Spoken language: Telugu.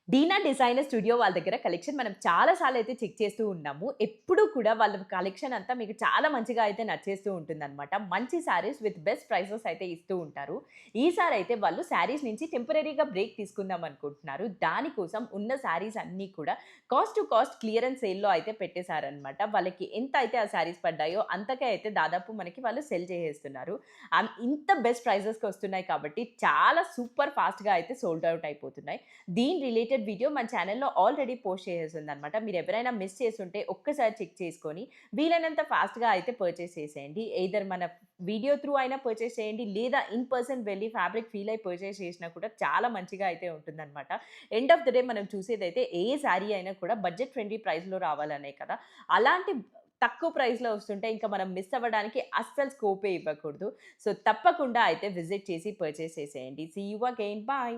డీనా డిజైనర్ స్టూడియో వాళ్ళ దగ్గర కలెక్షన్ మనం చాలా సార్లు అయితే చెక్ చేస్తూ ఉన్నాము. ఎప్పుడూ కూడా వాళ్ళ కలెక్షన్ అంతా మీకు చాలా మంచిగా అయితే నచ్చేస్తూ ఉంటుందనమాట. మంచి శారీస్ విత్ బెస్ట్ ప్రైసెస్ అయితే ఇస్తూ ఉంటారు. ఈసారైతే వాళ్ళు శారీస్ నుంచి టెంపరరీగా బ్రేక్ తీసుకుందాం అనుకుంటున్నారు. దానికోసం ఉన్న శారీస్ అన్నీ కూడా కాస్ట్ టు కాస్ట్ క్లియరెన్స్ సేల్‌లో అయితే పెట్టేశారనమాట. వాళ్ళకి ఎంత అయితే ఆ శారీస్ పడ్డాయో అంతకే అయితే దాదాపు మనకి వాళ్ళు సెల్ చేసేస్తున్నారు. ఇంత బెస్ట్ ప్రైజెస్‌కి వస్తున్నాయి కాబట్టి చాలా సూపర్ ఫాస్ట్‌గా అయితే సోల్డ్ ఔట్ అయిపోతున్నాయి. దీని రిలేటెడ్ వీడియో మన ఛానెల్‌లో ఆల్రెడీ పోస్ట్ చేసేసుందనమాట. మీరెవరైనా మిస్ చేసుంటే ఒక్కసారి చెక్ చేసుకొని వీలైనంత ఫాస్ట్‌గా అయితే పర్చేస్ చేసేయండి. ఎయిదర్ మన వీడియో త్రూ అయినా పర్చేస్ చేయండి. లేదా ఇన్ పర్సన్ వెళ్లి ఫ్యాబ్రిక్ ఫీల్ అయ్యి పర్చేస్ చేసినా కూడా చాలా మంచిగా అయితే ఉంటుందనమాట. ఎండ్ ఆఫ్ ద డే మనం చూసేదైతే ఏ శారీ అయినా కూడా బడ్జెట్ ఫ్రెండ్లీ ప్రైస్‌లో రావాలనే కదా! అలాంటి తక్కువ ప్రైస్‌లో వస్తుంటే ఇంకా మనం మిస్ అవ్వడానికి అస్సలు స్కోపే ఇవ్వకూడదు. సో, తప్పకుండా అయితే విజిట్ చేసి పర్చేస్ చేసేయండి. See you again. బాయ్.